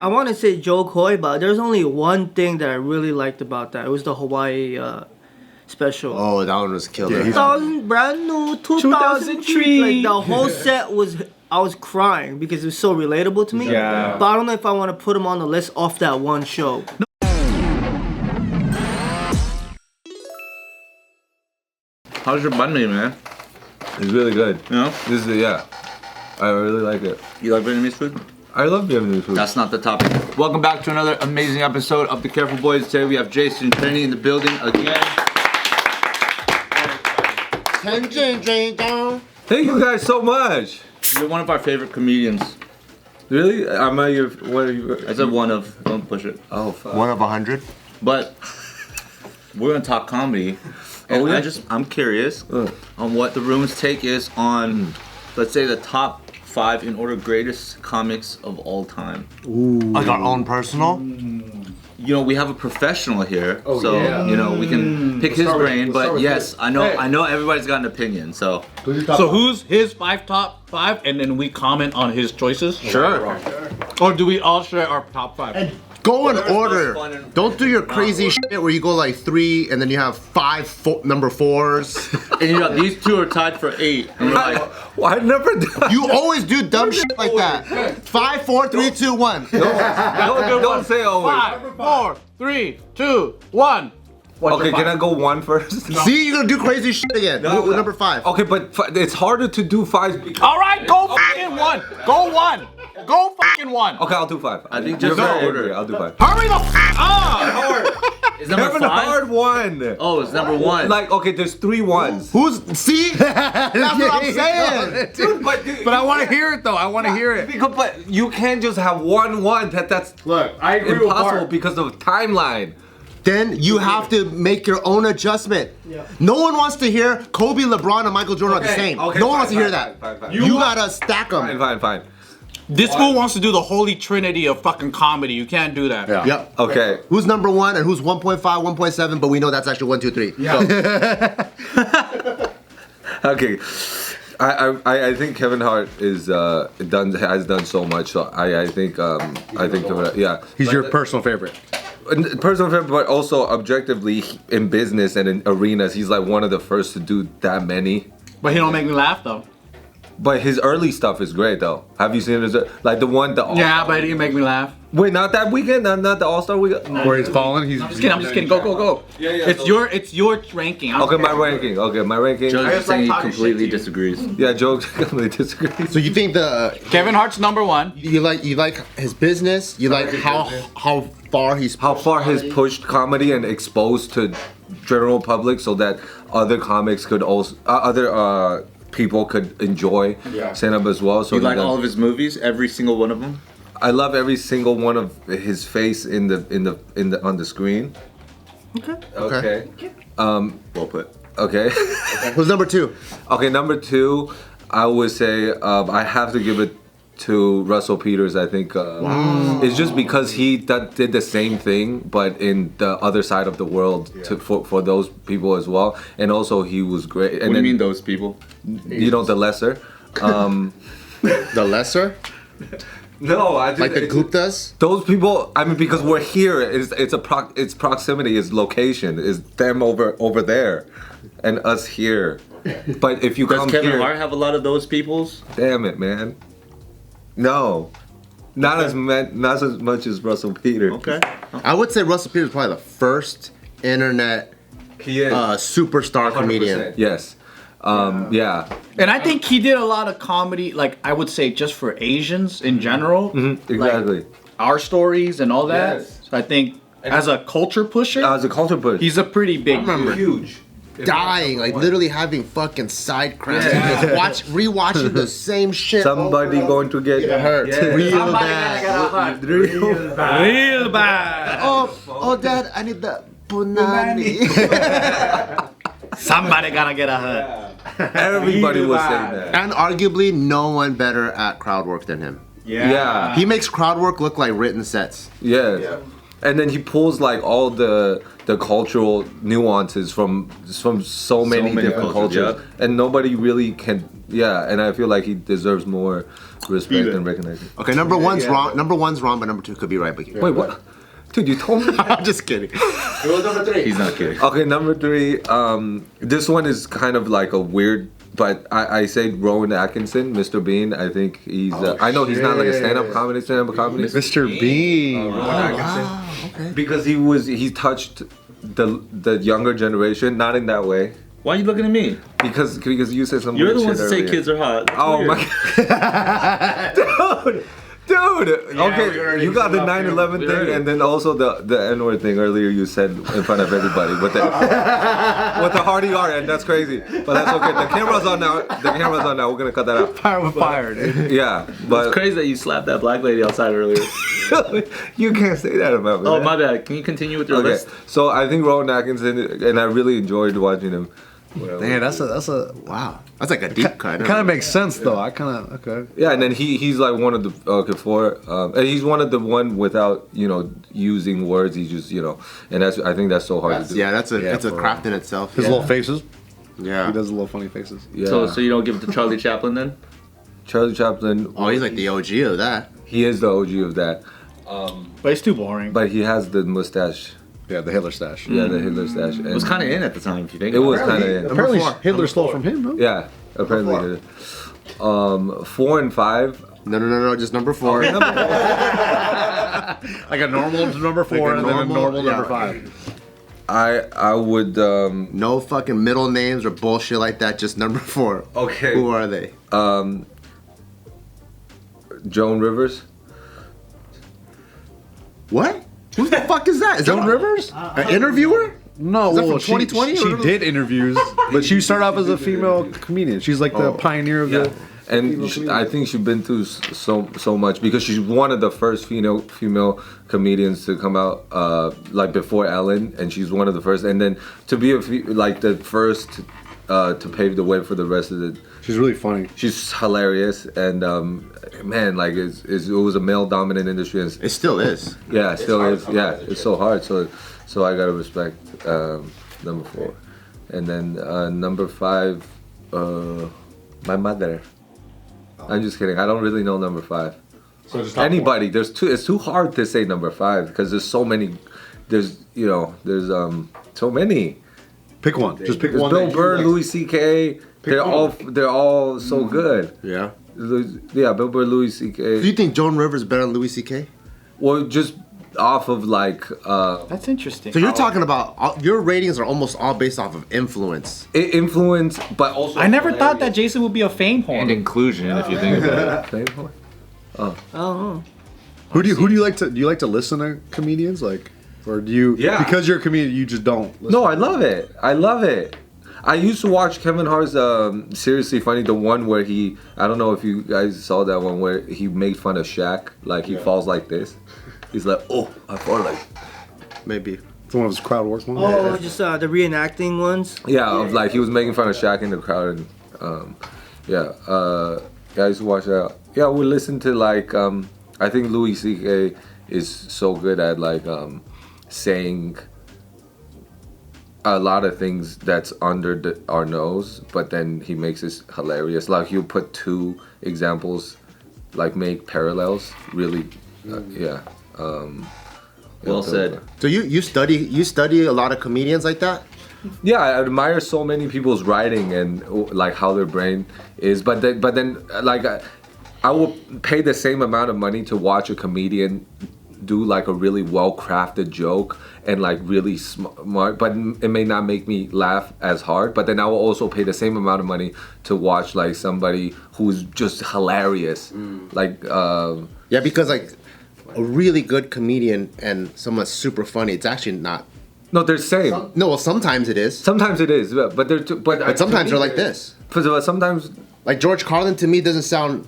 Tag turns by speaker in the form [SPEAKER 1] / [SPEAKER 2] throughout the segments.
[SPEAKER 1] I want to say Joe Coy, but there's only one thing that I really liked about that. It was the Hawaii special.
[SPEAKER 2] Oh, that one was killer.
[SPEAKER 1] 2000, brand new 2003. Like the whole set was, I was crying because it was so relatable to me.
[SPEAKER 3] Yeah.
[SPEAKER 1] But I don't know if I want to put him on the list off that one show.
[SPEAKER 3] How's your banh mi, man?
[SPEAKER 4] It's really good.
[SPEAKER 3] You know?
[SPEAKER 4] This is I really like it.
[SPEAKER 3] You like Vietnamese food?
[SPEAKER 4] I love Vietnamese food.
[SPEAKER 3] That's not the topic. Welcome back to another amazing episode of The Careful Boys. Today we have Jason and Cheny in the building again.
[SPEAKER 4] Thank you guys so much.
[SPEAKER 3] You're one of our favorite comedians.
[SPEAKER 4] Really? Am I your? What are you?
[SPEAKER 3] I said one of. Don't push it.
[SPEAKER 4] Oh, fuck.
[SPEAKER 2] 1 of 100.
[SPEAKER 3] But we're gonna talk comedy. And I'm curious on what the room's take is on, let's say, the top 5 in order greatest comics of all time.
[SPEAKER 2] Like our own personal?
[SPEAKER 3] You know, we have a professional here, you know, we can pick his brain. But yes, I know everybody's got an opinion. So
[SPEAKER 5] who's his top 5, and then we comment on his choices?
[SPEAKER 3] sure.
[SPEAKER 5] Or do we all share our top 5?
[SPEAKER 2] And go in
[SPEAKER 3] Whatever's
[SPEAKER 2] order.
[SPEAKER 3] most fun and-
[SPEAKER 2] Don't do your crazy shit where you go like 3 and then you have 5 number 4s.
[SPEAKER 3] And you know, these two are tied for 8. And we're like,
[SPEAKER 4] Well, I never done.
[SPEAKER 2] You always do dumb shit like that. 5, 4, 3, 2, 1.
[SPEAKER 4] Don't say always.
[SPEAKER 5] 5, 4, 3, 2, 1.
[SPEAKER 4] Okay, can I go 1 first?
[SPEAKER 2] See, you're gonna do crazy shit again.
[SPEAKER 4] No,
[SPEAKER 2] Who- number 5.
[SPEAKER 4] Okay, but it's harder to do 5 because.
[SPEAKER 5] All right, go fucking 1. Go 1. Go fucking 1.
[SPEAKER 4] Okay, I'll do 5.
[SPEAKER 3] I think
[SPEAKER 4] You're
[SPEAKER 3] just
[SPEAKER 4] very
[SPEAKER 3] no.
[SPEAKER 4] angry. I'll do 5.
[SPEAKER 5] Hurry the f up.
[SPEAKER 3] is number
[SPEAKER 4] Kevin
[SPEAKER 3] 5?
[SPEAKER 4] Hart won.
[SPEAKER 3] Oh, it's number 1.
[SPEAKER 4] Like, okay, there's 3 ones.
[SPEAKER 2] Who's, see? That's what I'm saying.
[SPEAKER 4] Dude,
[SPEAKER 5] But I want to hear it though. I want to hear it.
[SPEAKER 4] Because, but you can't just have 1. That's
[SPEAKER 5] Look, I agree with
[SPEAKER 4] impossible
[SPEAKER 5] Bart.
[SPEAKER 4] because of timeline.
[SPEAKER 2] Then you have to make your own adjustment.
[SPEAKER 1] Yeah.
[SPEAKER 2] No one wants to hear Kobe, LeBron, and Michael Jordan are the same.
[SPEAKER 4] Okay,
[SPEAKER 2] no one
[SPEAKER 4] fine,
[SPEAKER 2] wants to hear
[SPEAKER 4] fine,
[SPEAKER 2] that.
[SPEAKER 4] fine, fine.
[SPEAKER 2] You gotta stack them.
[SPEAKER 4] Fine.
[SPEAKER 5] This fool wants to do the holy trinity of fucking comedy. You can't do that.
[SPEAKER 2] Yeah. Yep.
[SPEAKER 4] Okay.
[SPEAKER 2] Who's number 1 and who's 1.5, 1.7, but we know that's actually 1, 2, 3.
[SPEAKER 5] Yeah.
[SPEAKER 4] Okay. I think Kevin Hart has done so much. So I think Kevin Hart, yeah.
[SPEAKER 2] He's your personal favorite.
[SPEAKER 4] Personal favorite, but also objectively in business and in arenas, he's like one of the first to do that many.
[SPEAKER 5] But he don't make me laugh though.
[SPEAKER 4] But his early stuff is great though. Have you seen his like the one the
[SPEAKER 5] Yeah, but he didn't make me laugh.
[SPEAKER 4] Wait, not that weekend, not the All-Star weekend.
[SPEAKER 6] Where he's falling, he's
[SPEAKER 5] I'm just kidding. Go.
[SPEAKER 4] Yeah.
[SPEAKER 5] It's your ranking.
[SPEAKER 4] Okay, my ranking.
[SPEAKER 3] Joe's just saying he completely disagrees.
[SPEAKER 4] Yeah, Joe completely disagrees.
[SPEAKER 2] So you think
[SPEAKER 5] Kevin Hart's number 1.
[SPEAKER 2] you like his business? You like how far he's
[SPEAKER 4] Pushed comedy and exposed to general public so that other comics could also other people could enjoy stand-up as well. So
[SPEAKER 3] You like all of his movies? Every single one of them?
[SPEAKER 4] I love every single one of his face in the on the screen. Okay.
[SPEAKER 3] Well put.
[SPEAKER 4] Okay.
[SPEAKER 2] Who's number 2?
[SPEAKER 4] Okay. Number 2, I would say I have to give it to Russell Peters. I think it's just because he did the same thing, but in the other side of the world for those people as well. And also he was great. And
[SPEAKER 3] What do you mean those people?
[SPEAKER 4] You know, the lesser.
[SPEAKER 2] The lesser?
[SPEAKER 4] No, I just,
[SPEAKER 2] Like the Guptas?
[SPEAKER 4] those people. I mean, because we're here. It's proximity. It's location. It's them over there, and us here. But if you
[SPEAKER 3] Does
[SPEAKER 4] come
[SPEAKER 3] Kevin
[SPEAKER 4] here,
[SPEAKER 3] Hart have a lot of those peoples?
[SPEAKER 4] damn it, man. No, not as much as Russell Peters.
[SPEAKER 3] Okay.
[SPEAKER 2] I would say Russell Peters is probably the first internet
[SPEAKER 4] He is
[SPEAKER 2] superstar
[SPEAKER 4] 100%.
[SPEAKER 2] comedian.
[SPEAKER 4] Yes. Yeah.
[SPEAKER 5] And I think he did a lot of comedy, like I would say, just for Asians in general.
[SPEAKER 4] Exactly.
[SPEAKER 5] Our stories and all that.
[SPEAKER 4] Yes.
[SPEAKER 5] So I think as a culture pusher,
[SPEAKER 4] As a culture push.
[SPEAKER 5] he's a pretty big.
[SPEAKER 4] huge.
[SPEAKER 2] Dying, like literally having fucking side cramps. And just rewatching the same shit.
[SPEAKER 4] Somebody going to get
[SPEAKER 2] hurt.
[SPEAKER 4] Yeah.
[SPEAKER 2] Real bad.
[SPEAKER 5] Real bad.
[SPEAKER 2] Oh, Dad, I need the punani.
[SPEAKER 5] Somebody gotta get a hurt.
[SPEAKER 4] Everybody was saying that.
[SPEAKER 2] And arguably, no one better at crowd work than him.
[SPEAKER 4] Yeah.
[SPEAKER 2] He makes crowd work look like written sets.
[SPEAKER 4] Yes. and then he pulls like all the cultural nuances from so many different cultures, and nobody really can. Yeah, and I feel like he deserves more respect and recognition.
[SPEAKER 2] Okay, number one's wrong. Number one's wrong, but number two could be right. But
[SPEAKER 4] Wait, what? Dude, you told me.
[SPEAKER 2] I'm just kidding.
[SPEAKER 3] He's not kidding.
[SPEAKER 4] Okay, number 3. This one is kind of like a weird, but I say Rowan Atkinson, Mr. Bean. I think he's. I know he's not like a stand-up comedy.
[SPEAKER 6] Mr. Bean.
[SPEAKER 2] Okay.
[SPEAKER 4] Because he touched the younger generation, not in that way.
[SPEAKER 3] Why are you looking at me?
[SPEAKER 4] Because you said some
[SPEAKER 3] You're
[SPEAKER 4] weird
[SPEAKER 3] the one
[SPEAKER 4] shit
[SPEAKER 3] to say
[SPEAKER 4] earlier.
[SPEAKER 3] kids are hot. That's
[SPEAKER 4] Oh
[SPEAKER 3] weird.
[SPEAKER 4] my god. Dude, okay, you got the 9/11 thing and then also the N-word thing earlier you said in front of everybody with the hearty R, and that's crazy. But that's okay. The camera's on now. We're gonna cut that out.
[SPEAKER 5] Fire with fire, dude.
[SPEAKER 4] Yeah, but
[SPEAKER 3] It's crazy that you slapped that black lady outside earlier.
[SPEAKER 4] you can't say that about me.
[SPEAKER 3] Oh,
[SPEAKER 4] man.
[SPEAKER 3] my bad. Can you continue with your
[SPEAKER 4] Okay,
[SPEAKER 3] list?
[SPEAKER 4] so I think Rowan Atkinson, and I really enjoyed watching him.
[SPEAKER 6] Damn, that's a
[SPEAKER 2] Wow, that's like a deep cut.
[SPEAKER 6] It kind of makes sense though. I kind of okay.
[SPEAKER 4] Yeah, and then he's like one of the and he's one of the one without using words. He's just and I think that's so hard to do.
[SPEAKER 2] Yeah, that's a craft in itself.
[SPEAKER 6] His little faces.
[SPEAKER 2] Yeah.
[SPEAKER 6] He does the little funny faces.
[SPEAKER 4] Yeah.
[SPEAKER 3] So you don't give it to Charlie Chaplin then?
[SPEAKER 4] Charlie Chaplin.
[SPEAKER 2] Oh, he's like the OG of that.
[SPEAKER 4] He is the OG of that,
[SPEAKER 5] But it's too boring.
[SPEAKER 4] but he has the mustache.
[SPEAKER 6] Yeah, the Hitler stash.
[SPEAKER 4] Yeah, the Hitler stash.
[SPEAKER 3] It was kind of in at the time, if you think.
[SPEAKER 4] It
[SPEAKER 3] about
[SPEAKER 4] was kind of in.
[SPEAKER 6] Apparently,
[SPEAKER 2] four.
[SPEAKER 6] Hitler stole from him. No?
[SPEAKER 4] Yeah, apparently. It is. 4 and 5.
[SPEAKER 2] No, just number 4.
[SPEAKER 6] Like a normal number 4
[SPEAKER 2] Like a
[SPEAKER 6] and then a
[SPEAKER 2] normal-
[SPEAKER 6] normal
[SPEAKER 2] yeah.
[SPEAKER 6] number 5.
[SPEAKER 4] I would
[SPEAKER 2] No fucking middle names or bullshit like that. Just number 4.
[SPEAKER 4] Okay.
[SPEAKER 2] Who are they?
[SPEAKER 4] Joan Rivers.
[SPEAKER 2] What? Who the fuck is that? Is
[SPEAKER 6] Joan
[SPEAKER 2] that
[SPEAKER 6] Rivers?
[SPEAKER 2] an interviewer?
[SPEAKER 6] No,
[SPEAKER 2] Is that
[SPEAKER 6] well,
[SPEAKER 2] from 2020
[SPEAKER 6] she
[SPEAKER 2] or-
[SPEAKER 6] did interviews, but she started off as a female comedian. She's like the pioneer of the.
[SPEAKER 4] And I think she's been through so much because she's one of the first female comedians to come out like before Ellen, and she's one of the first. And then to be like the first to pave the way for the rest of the.
[SPEAKER 6] She's really funny.
[SPEAKER 4] She's hilarious, and man, like it was a male dominant industry. And
[SPEAKER 2] It still is.
[SPEAKER 4] yeah, it still is. Yeah, it's so hard. So I gotta respect number 4, and then number 5, my mother. I'm just kidding. I don't really know number 5.
[SPEAKER 6] So just
[SPEAKER 4] Anybody? It's too hard to say number 5 because there's so many. There's so many.
[SPEAKER 6] Pick one. Just pick
[SPEAKER 4] There's
[SPEAKER 6] one.
[SPEAKER 4] Bill
[SPEAKER 6] that you
[SPEAKER 4] Burr,
[SPEAKER 6] like.
[SPEAKER 4] Louis C.K. They're all so good.
[SPEAKER 2] Yeah.
[SPEAKER 4] Yeah, Bill Burr, Louis C.K.
[SPEAKER 2] Do you think Joan Rivers is better than Louis C.K.?
[SPEAKER 4] Well, just off of like
[SPEAKER 5] That's interesting.
[SPEAKER 2] So you're talking about your ratings are almost all based off of influence.
[SPEAKER 4] influence, but also
[SPEAKER 5] I never thought that Jason would be a fame
[SPEAKER 3] And
[SPEAKER 5] whore.
[SPEAKER 3] inclusion, if you think about it.
[SPEAKER 1] Oh.
[SPEAKER 6] Who do you like to? Do you like to listen to comedians? Like, or do you?
[SPEAKER 4] Yeah.
[SPEAKER 6] Because you're a comedian, you just don't. Listen.
[SPEAKER 4] No, I love it. I used to watch Kevin Hart's Seriously Funny, the one where I don't know if you guys saw that one where he made fun of Shaq, like he falls like this. He's like, oh, I fall like.
[SPEAKER 2] Maybe.
[SPEAKER 6] It's one of his crowd work ones.
[SPEAKER 1] Oh, just the reenacting ones.
[SPEAKER 4] Yeah, of like he was making fun of Shaq in the crowd, and yeah, I used to watch that. Yeah, we listen to like I think Louis C.K. is so good at like saying a lot of things that's under our nose, but then he makes it hilarious. Like he'll put 2 examples, like make parallels. Really, yeah.
[SPEAKER 3] Well said.
[SPEAKER 2] So you study a lot of comedians like that?
[SPEAKER 4] Yeah, I admire so many people's writing and like how their brain is, but then like I will pay the same amount of money to watch a comedian do like a really well-crafted joke and like really smart, but it may not make me laugh as hard. But then I will also pay the same amount of money to watch like somebody who's just hilarious, like
[SPEAKER 2] Yeah, because like a really good comedian and someone super funny, it's actually not.
[SPEAKER 4] no, they're same.
[SPEAKER 2] No, well, sometimes it is.
[SPEAKER 4] Sometimes it is, but they're
[SPEAKER 2] But sometimes they're like this.
[SPEAKER 4] But sometimes
[SPEAKER 2] Like George Carlin to me doesn't sound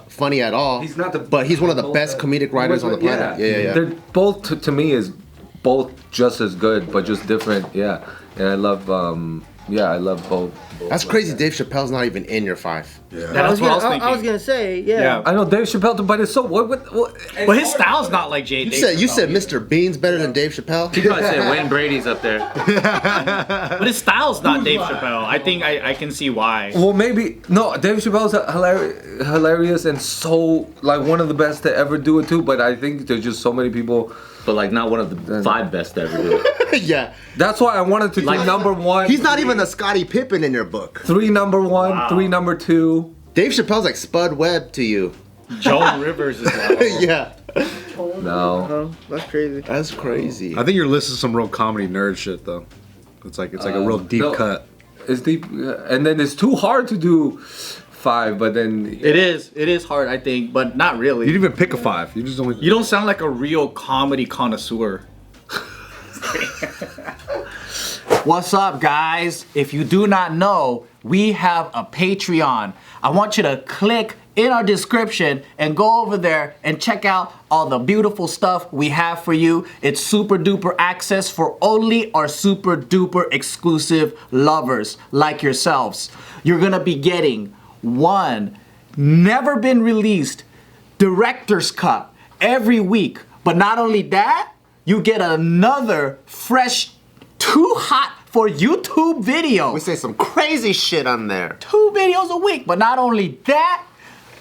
[SPEAKER 2] funny at all.
[SPEAKER 4] he's not the,
[SPEAKER 2] But he's one of the best comedic writers on the planet. Yeah.
[SPEAKER 4] They're both to me is both just as good, but just different. Yeah, and I love I love both.
[SPEAKER 2] That's crazy. Dave Chappelle's not even in your 5.
[SPEAKER 5] That's what I was thinking.
[SPEAKER 1] I was gonna say, yeah.
[SPEAKER 5] Yeah.
[SPEAKER 4] I know Dave Chappelle, but it's so what?
[SPEAKER 5] But his style's not like Jay.
[SPEAKER 2] You said Mr. Bean's better than Dave Chappelle?
[SPEAKER 3] You probably say Wayne Brady's up there.
[SPEAKER 5] But his style's not Dave Chappelle. I think I can see why.
[SPEAKER 4] Well, maybe no. Dave Chappelle's hilarious and so like one of the best to ever do it too. But I think there's just so many people.
[SPEAKER 3] But like not one of the 5 best to ever do it.
[SPEAKER 2] Yeah.
[SPEAKER 4] That's why I wanted to do number 1.
[SPEAKER 2] He's not even a Scottie Pippen in your book.
[SPEAKER 4] 3 number 1, 3 number 2.
[SPEAKER 2] Dave Chappelle's like Spud Webb to you.
[SPEAKER 5] Joan Rivers is like,
[SPEAKER 2] Yeah.
[SPEAKER 4] No.
[SPEAKER 1] Oh, that's crazy.
[SPEAKER 2] That's crazy.
[SPEAKER 6] I think you're listing some real comedy nerd shit though. It's like a real deep cut.
[SPEAKER 4] It's deep, and then it's too hard to do 5. But then
[SPEAKER 5] it is hard, I think, but not really.
[SPEAKER 6] You didn't even pick a 5. You just only.
[SPEAKER 5] You don't sound like a real comedy connoisseur. What's up, guys? If you do not know, we have a Patreon. I want you to click in our description and go over there and check out all the beautiful stuff we have for you. It's super duper access for only our super duper exclusive lovers like yourselves. You're gonna be getting one never been released director's cut every week. But not only that, you get another fresh, too hot for YouTube video.
[SPEAKER 2] We say some crazy shit on there.
[SPEAKER 5] 2 videos a week. But not only that,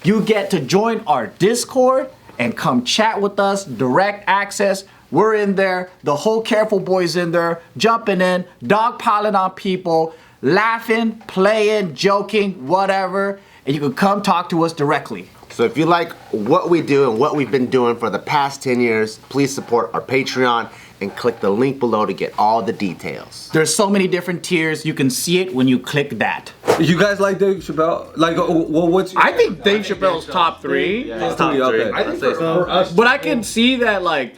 [SPEAKER 5] you get to join our Discord and come chat with us, direct access. We're in there, the whole Careful Boys in there, jumping in, dogpiling on people, laughing, playing, joking, whatever. And you can come talk to us directly.
[SPEAKER 2] So if you like what we do and what we've been doing for the past 10 years, please support our Patreon and click the link below to get all the details.
[SPEAKER 5] There's so many different tiers. You can see it when you click that.
[SPEAKER 4] you guys like Dave Chappelle? Like, well, what's?
[SPEAKER 5] I think Dave Chappelle's top 3.
[SPEAKER 3] It's top 3.
[SPEAKER 4] I
[SPEAKER 3] think
[SPEAKER 6] For us,
[SPEAKER 5] But I can see that, like,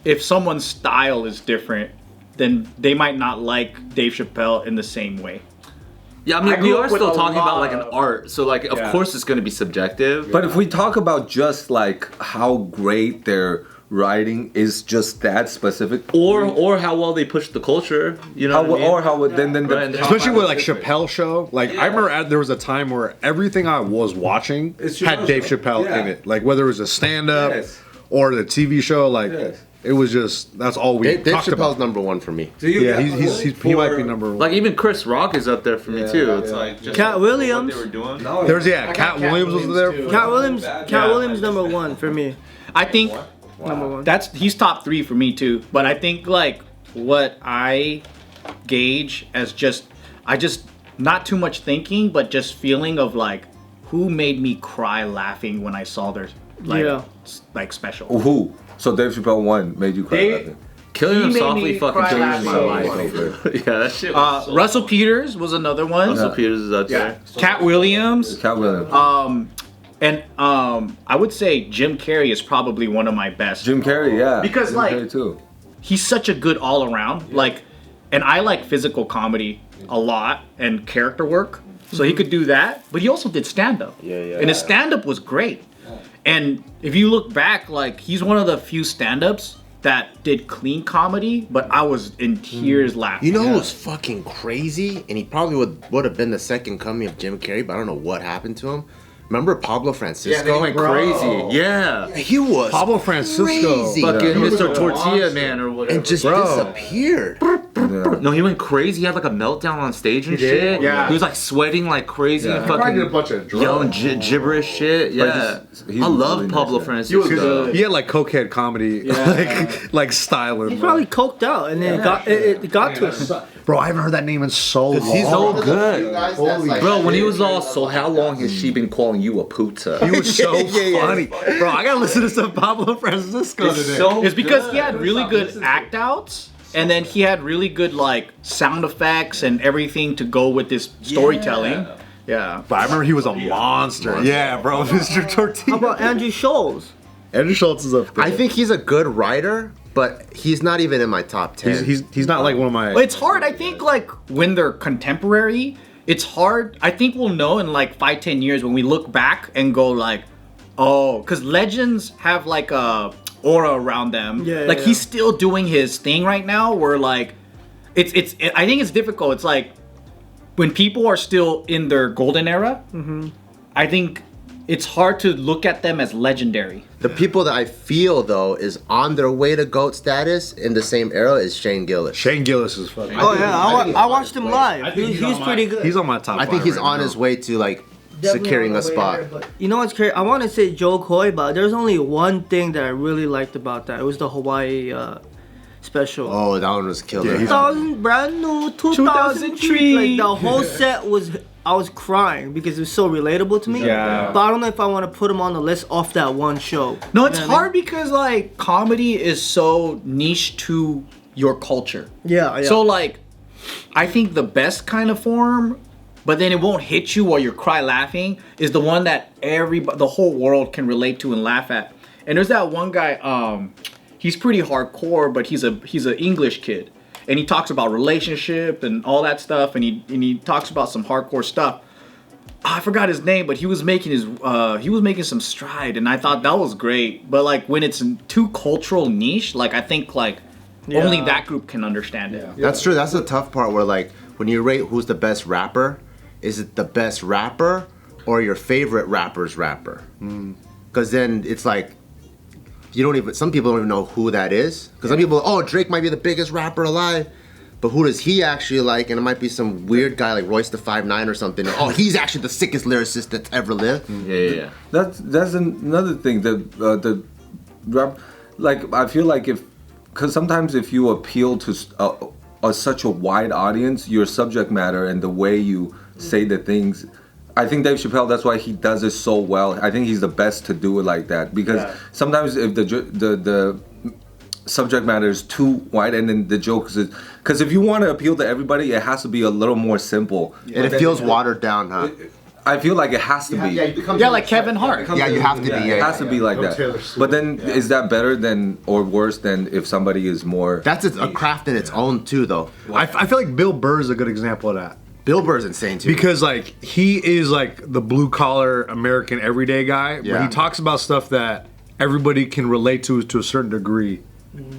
[SPEAKER 5] if someone's style is different, then they might not like Dave Chappelle in the same way.
[SPEAKER 3] Yeah, I mean,
[SPEAKER 5] I
[SPEAKER 3] we
[SPEAKER 5] grew
[SPEAKER 3] are
[SPEAKER 5] up with
[SPEAKER 3] still
[SPEAKER 5] a
[SPEAKER 3] talking about
[SPEAKER 5] lot
[SPEAKER 3] like an
[SPEAKER 5] of-
[SPEAKER 3] art, so like, of
[SPEAKER 5] Yeah.
[SPEAKER 3] course it's gonna be subjective.
[SPEAKER 4] But if we talk about just like how great their writing is, just that specific,
[SPEAKER 3] or how well they push the culture, you know,
[SPEAKER 4] how,
[SPEAKER 3] what I mean?
[SPEAKER 4] or how then the
[SPEAKER 3] Right, and
[SPEAKER 6] especially with like Chappelle show. Like I remember there was a time where everything I was watching
[SPEAKER 4] It's
[SPEAKER 6] had
[SPEAKER 4] Chappelle
[SPEAKER 6] Dave
[SPEAKER 4] show.
[SPEAKER 6] Chappelle
[SPEAKER 4] Yeah.
[SPEAKER 6] in it. Like whether it was a stand-up
[SPEAKER 4] Yes.
[SPEAKER 6] or the TV show. Like
[SPEAKER 4] Yes.
[SPEAKER 6] it was just that's all we
[SPEAKER 2] Dave
[SPEAKER 6] talked
[SPEAKER 2] Chappelle's
[SPEAKER 6] about.
[SPEAKER 2] number 1 for me.
[SPEAKER 4] Do you
[SPEAKER 6] Yeah,
[SPEAKER 4] guys
[SPEAKER 6] he might be number 1.
[SPEAKER 3] like even Chris Rock is up there for me too. It's
[SPEAKER 4] yeah.
[SPEAKER 3] like just
[SPEAKER 1] Cat
[SPEAKER 3] what
[SPEAKER 1] Williams.
[SPEAKER 3] they were doing.
[SPEAKER 4] No,
[SPEAKER 6] There's Cat Williams was there.
[SPEAKER 5] too.
[SPEAKER 1] Cat Williams number 1 for me.
[SPEAKER 5] I think
[SPEAKER 1] Number 1.
[SPEAKER 5] he's top 3 for me too. But I think like what I gauge as just not too much thinking, but just feeling of like who made me cry laughing when I saw their like special.
[SPEAKER 4] Who? So Dave Chappelle 1 made you cry.
[SPEAKER 5] Dave-
[SPEAKER 4] laughing.
[SPEAKER 3] Killing
[SPEAKER 5] He
[SPEAKER 3] him
[SPEAKER 5] made
[SPEAKER 3] softly
[SPEAKER 5] me
[SPEAKER 3] fucking
[SPEAKER 5] cry
[SPEAKER 3] changed my
[SPEAKER 5] laughing.
[SPEAKER 3] life. Yeah, that shit was so
[SPEAKER 5] Russell Peters was another one.
[SPEAKER 3] Russell Peters is up there.
[SPEAKER 5] Cat Williams.
[SPEAKER 4] Cat Williams.
[SPEAKER 5] And I would say Jim Carrey is probably one of my best.
[SPEAKER 4] Jim Carrey, yeah.
[SPEAKER 5] Because,
[SPEAKER 4] Jim
[SPEAKER 5] like-
[SPEAKER 4] Carrey too.
[SPEAKER 5] He's such a good all around. Like, and I like physical comedy a lot and character work. So he could do that, but he also did stand up.
[SPEAKER 2] Yeah.
[SPEAKER 5] And his stand up was great. And if you look back, like he's one of the few stand ups that did clean comedy, but I was in tears laughing.
[SPEAKER 2] You know who was fucking crazy? And he probably would have been the second coming of Jim Carrey, but I don't know what happened to him. Remember Pablo Francisco?
[SPEAKER 3] He went crazy. Yeah.
[SPEAKER 2] He was
[SPEAKER 6] Pablo Francisco.
[SPEAKER 2] crazy.
[SPEAKER 3] Fucking
[SPEAKER 6] He was
[SPEAKER 3] Mr.
[SPEAKER 6] a
[SPEAKER 3] Tortilla Man or whatever.
[SPEAKER 2] And just
[SPEAKER 6] Bro.
[SPEAKER 2] disappeared.
[SPEAKER 3] No, he went crazy. He had like a meltdown on stage and shit.
[SPEAKER 5] Yeah.
[SPEAKER 3] He was like sweating like crazy and
[SPEAKER 6] Probably did a
[SPEAKER 3] fucking
[SPEAKER 6] bunch of drugs.
[SPEAKER 3] yelling gibberish shit. Yeah.
[SPEAKER 4] he's
[SPEAKER 3] I love
[SPEAKER 4] really nice,
[SPEAKER 3] Pablo
[SPEAKER 4] yeah.
[SPEAKER 3] Francisco.
[SPEAKER 6] He had like cokehead comedy, like styling.
[SPEAKER 1] He's probably coked out, and then it got to him.
[SPEAKER 6] Bro, I haven't heard that name in so long.
[SPEAKER 2] He's
[SPEAKER 3] so
[SPEAKER 2] one of the
[SPEAKER 3] good.
[SPEAKER 2] few guys that's like-
[SPEAKER 3] Bro, when he was all, so how long has she been calling you a puta?
[SPEAKER 6] He was so funny. Bro, I gotta listen to some Pablo Francisco today.
[SPEAKER 3] So
[SPEAKER 5] It's because he had really good act outs, and then he had really good like sound effects and everything to go with this storytelling. Yeah.
[SPEAKER 6] But I remember he was a monster. Yeah, bro, Mr. Tortilla.
[SPEAKER 1] How about Andrew Schultz?
[SPEAKER 6] Andrew Schultz is up there.
[SPEAKER 2] I think he's a good writer, but he's not even in my top 10.
[SPEAKER 6] he's not like one of my.
[SPEAKER 5] But it's hard. I think like when they're contemporary, it's hard. I think we'll know in like 5-10 years when we look back and go like, oh, because legends have like a aura around them.
[SPEAKER 1] Yeah,
[SPEAKER 5] like
[SPEAKER 1] yeah.
[SPEAKER 5] he's still doing his thing right now. Where like, I think it's difficult. It's like when people are still in their golden era, I think it's hard to look at them as legendary.
[SPEAKER 2] The people that I feel though is on their way to GOAT status in the same era is Shane Gillis.
[SPEAKER 6] Shane Gillis is fucking.
[SPEAKER 1] Oh yeah, I watched him live. He's pretty good.
[SPEAKER 6] He's on my top.
[SPEAKER 2] I think
[SPEAKER 6] 5
[SPEAKER 2] he's
[SPEAKER 6] right
[SPEAKER 2] on
[SPEAKER 6] now.
[SPEAKER 2] his way to like
[SPEAKER 1] Definitely
[SPEAKER 2] securing
[SPEAKER 1] on
[SPEAKER 2] a
[SPEAKER 1] the way
[SPEAKER 2] spot.
[SPEAKER 1] there, but you know what's crazy? I want to say Joe Coy, but there's only one thing that I really liked about that. It was the Hawaii special.
[SPEAKER 2] Oh, that one was killer.
[SPEAKER 1] 2000 brand new 2003. Like the whole set was. I was crying because it was so relatable to me.
[SPEAKER 6] Yeah.
[SPEAKER 1] But I don't know if I want to put him on the list off that one show.
[SPEAKER 5] No, it's
[SPEAKER 1] You know what I
[SPEAKER 5] hard because like comedy is so niche to your culture.
[SPEAKER 1] mean? Yeah.
[SPEAKER 5] So like, I think the best kind of form, but then it won't hit you while you're cry laughing, is the one that the whole world can relate to and laugh at. And there's that one guy. He's pretty hardcore, but he's an English kid, and he talks about relationship and all that stuff, and he talks about some hardcore stuff. I forgot his name, but he was making some stride, and I thought that was great. But like when it's too cultural niche, like I think like only that group can understand it.
[SPEAKER 2] That's true. That's the tough part where like when you rate who's the best rapper, is it the best rapper or your favorite rapper's rapper? Because then it's like some people don't even know who that is. Because some people, oh, Drake might be the biggest rapper alive. But who does he actually like? And it might be some weird guy like Royce the 5'9" or something. Oh, he's actually the sickest lyricist that's ever lived.
[SPEAKER 3] Yeah.
[SPEAKER 4] That's another thing. The rap, like I feel like because sometimes if you appeal to such a wide audience, your subject matter and the way you say the things. I think Dave Chappelle, that's why he does it so well. I think he's the best to do it like that because sometimes if the subject matter is too wide and then the jokes is because if you want to appeal to everybody, it has to be a little more simple.
[SPEAKER 2] And it feels watered down, huh?
[SPEAKER 4] I feel like it has to be.
[SPEAKER 5] Yeah, like Kevin Hart.
[SPEAKER 2] Yeah, you have to be.
[SPEAKER 4] It has to be like that. But then, is that better than or worse than if somebody is more?
[SPEAKER 2] That's a craft in its own too, though.
[SPEAKER 6] I feel like Bill Burr is a good example of that.
[SPEAKER 2] Bill Burr's insane too.
[SPEAKER 6] Because like he is like the blue collar American everyday guy, but
[SPEAKER 2] Yeah.
[SPEAKER 6] he talks about stuff that everybody can relate to a certain degree.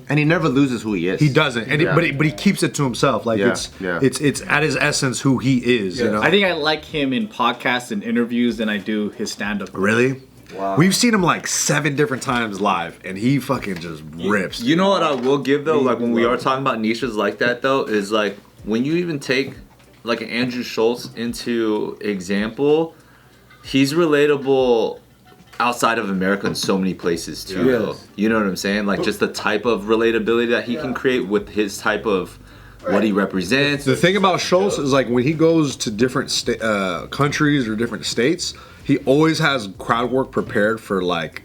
[SPEAKER 2] And he never loses who he is.
[SPEAKER 6] He doesn't, and
[SPEAKER 2] Yeah.
[SPEAKER 6] but he keeps it to himself. Like
[SPEAKER 2] Yeah,
[SPEAKER 6] it's at his essence who he is. You know.
[SPEAKER 5] I think I like him in podcasts and interviews than I do his stand-up.
[SPEAKER 6] Really. Wow. We've seen him like 7 different times live, and he fucking just rips.
[SPEAKER 3] You know what I will give though, like when we are talking about niches like that though, is like when you even take like an Andrew Schultz into example, he's relatable outside of America in so many places too.
[SPEAKER 4] Yes.
[SPEAKER 3] Though. You know what I'm saying? Like just the type of relatability that he can create with his type of what he represents.
[SPEAKER 6] The thing about Schultz is like when he goes to different countries or different states, he always has crowd work prepared for like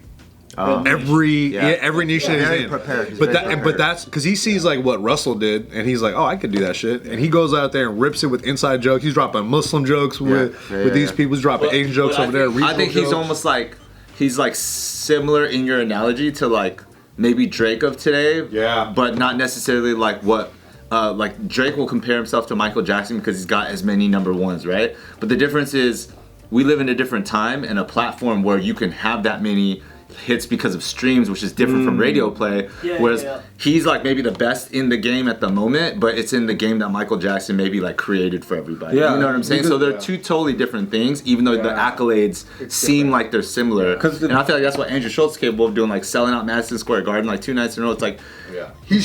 [SPEAKER 6] every niche that he's in.
[SPEAKER 2] prepared. He's
[SPEAKER 6] But
[SPEAKER 2] very prepared.
[SPEAKER 6] that's because he sees like what Russell did, and he's like, oh, I could do that shit. And he goes out there and rips it with inside jokes. He's dropping Muslim jokes with these people. He's dropping Asian jokes over there.
[SPEAKER 3] I think he's
[SPEAKER 6] jokes.
[SPEAKER 3] almost like he's like similar in your analogy to like maybe Drake of today.
[SPEAKER 6] Yeah.
[SPEAKER 3] But not necessarily like what like Drake will compare himself to Michael Jackson because he's got as many number ones, right? But the difference is we live in a different time and a platform where you can have that many hits because of streams, which is different from radio play. Whereas he's like maybe the best in the game at the moment, but it's in the game that Michael Jackson maybe like created for everybody.
[SPEAKER 4] Yeah.
[SPEAKER 3] You know what I'm saying? So they're two totally different things, even though the accolades seem like they're similar. And I feel like that's what Andrew Schultz is capable of doing, like selling out Madison Square Garden like 2 nights in a row. It's like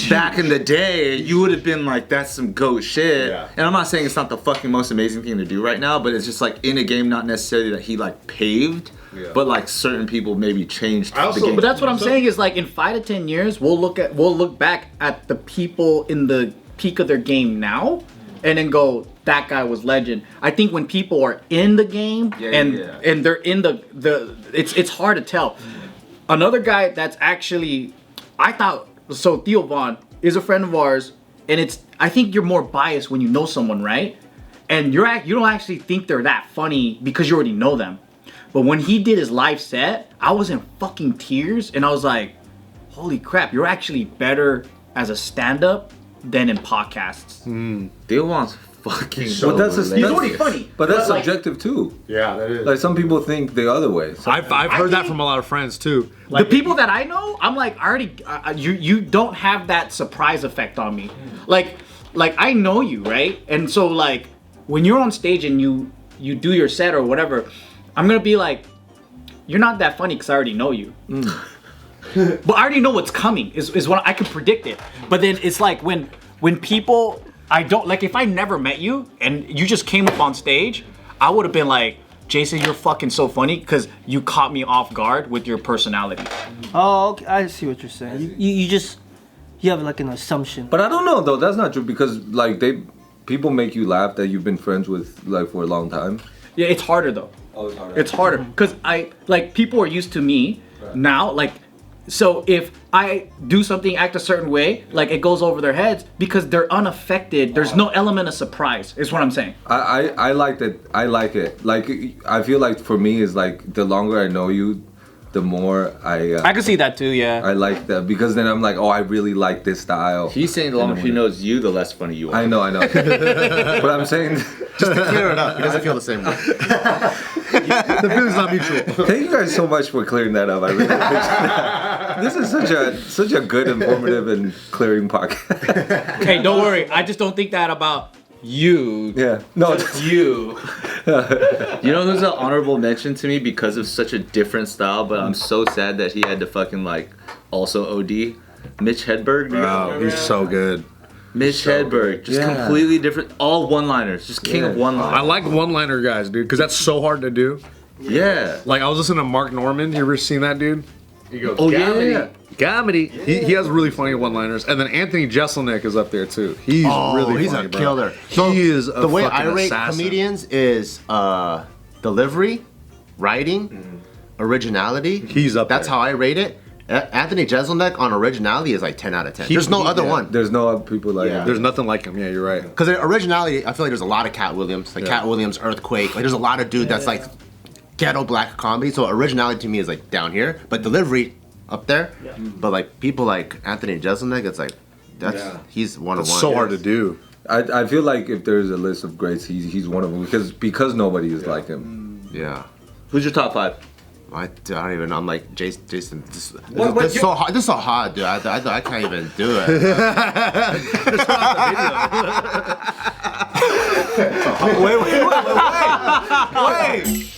[SPEAKER 3] back in the day, you would have been like, that's some goat shit.
[SPEAKER 6] Yeah.
[SPEAKER 3] And I'm not saying it's not the fucking most amazing thing to do right now, but it's just like in a game not necessarily that he like paved. But like certain people maybe changed the game.
[SPEAKER 5] But that's what I'm saying is like in 5 to 10 years, we'll look back at the people in the peak of their game now, and then go, that guy was legend. I think when people are in the game and they're in the it's hard to tell. Another guy that's actually Theo Vaughn is a friend of ours, and I think you're more biased when you know someone, right? And you don't actually think they're that funny because you already know them. But when he did his live set, I was in fucking tears, and I was like, holy crap, you're actually better as a stand-up than in podcasts.
[SPEAKER 3] Theo Vaughn's fucking
[SPEAKER 4] But that's
[SPEAKER 5] He's already funny.
[SPEAKER 4] But that's
[SPEAKER 5] like,
[SPEAKER 4] subjective too.
[SPEAKER 6] Yeah, that is.
[SPEAKER 4] Like some people think the other way.
[SPEAKER 6] I've heard that from a lot of friends too.
[SPEAKER 5] the people that I know, I'm like, I already, you don't have that surprise effect on me. Like I know you, right? And so like, when you're on stage and you do your set or whatever, I'm gonna be like, you're not that funny because I already know you. But I already know what's coming is what I can predict it. But then it's like when people I don't like, if I never met you and you just came up on stage, I would have been like, Jason, you're fucking so funny because you caught me off guard with your personality.
[SPEAKER 1] Oh, okay. I see what you're saying. You have like an assumption.
[SPEAKER 4] But I don't know though. That's not true because like people make you laugh that you've been friends with like for a long time.
[SPEAKER 5] Yeah, it's harder though.
[SPEAKER 4] Oh, it's harder.
[SPEAKER 5] It's harder because people are used to me now. Like, so if I do something, act a certain way, like it goes over their heads because they're unaffected. There's no element of surprise. Is what I'm saying.
[SPEAKER 4] I like that. I like it. Like I feel like for me is like the longer I know you, the more
[SPEAKER 5] I can see that too. Yeah.
[SPEAKER 4] I like that because then I'm like, oh, I really like this style.
[SPEAKER 3] He's saying the longer he knows you, the less funny you are.
[SPEAKER 4] I know. But I'm saying,
[SPEAKER 2] Just to clear it up, he doesn't feel the same way.
[SPEAKER 6] The feeling's not mutual.
[SPEAKER 4] thank you guys so much for clearing that up. I really appreciate that. This is such a good, informative, and clearing podcast.
[SPEAKER 5] Hey, don't worry. I just don't think that about you.
[SPEAKER 4] Yeah. No.
[SPEAKER 5] Just you.
[SPEAKER 3] You know who's an honorable mention to me because of such a different style, but I'm so sad that he had to fucking like also OD. Mitch Hedberg. Do you
[SPEAKER 6] Oh,
[SPEAKER 3] remember
[SPEAKER 6] he's
[SPEAKER 3] him?
[SPEAKER 6] so good.
[SPEAKER 3] Mitch Hedberg, just
[SPEAKER 4] Yeah.
[SPEAKER 3] completely different. All one-liners, just king of
[SPEAKER 6] I
[SPEAKER 3] one-liners.
[SPEAKER 6] like one-liner guys, dude, because that's so hard to do.
[SPEAKER 3] Yeah.
[SPEAKER 6] Like I was listening to Mark Norman. You ever seen that dude? He goes,
[SPEAKER 3] Oh yeah.
[SPEAKER 6] Comedy. He has really funny one-liners, and then Anthony Jeselnik is up there too. He's really
[SPEAKER 2] he's
[SPEAKER 6] funny,
[SPEAKER 2] a
[SPEAKER 6] bro.
[SPEAKER 2] killer.
[SPEAKER 6] He is a
[SPEAKER 2] the way I
[SPEAKER 6] fucking
[SPEAKER 2] rate
[SPEAKER 6] assassin.
[SPEAKER 2] comedians is delivery, writing, originality.
[SPEAKER 6] He's up
[SPEAKER 2] That's
[SPEAKER 6] there.
[SPEAKER 2] how I rate it. Anthony Jeselnik on originality is like 10 out of 10. There's no other one.
[SPEAKER 4] There's no other people like
[SPEAKER 2] Yeah.
[SPEAKER 4] him.
[SPEAKER 6] There's nothing like him. Yeah, you're right.
[SPEAKER 2] Because originality, I feel like there's a lot of Cat Williams. Like Cat Williams, Earthquake. Like there's a lot of dude that's like ghetto black comedy. So originality to me is like down here. But delivery, up there. But like people like Anthony Jeselnik, it's like, he's one of
[SPEAKER 6] It's
[SPEAKER 2] one.
[SPEAKER 6] so hard to do.
[SPEAKER 4] I feel like if there's a list of greats, he's one of them because nobody is like him.
[SPEAKER 2] Yeah.
[SPEAKER 3] Who's your top 5?
[SPEAKER 2] I don't even know. I'm like, Jason, this is
[SPEAKER 4] what
[SPEAKER 2] so hard. This is so hard, dude. I can't even do it.
[SPEAKER 4] Wait.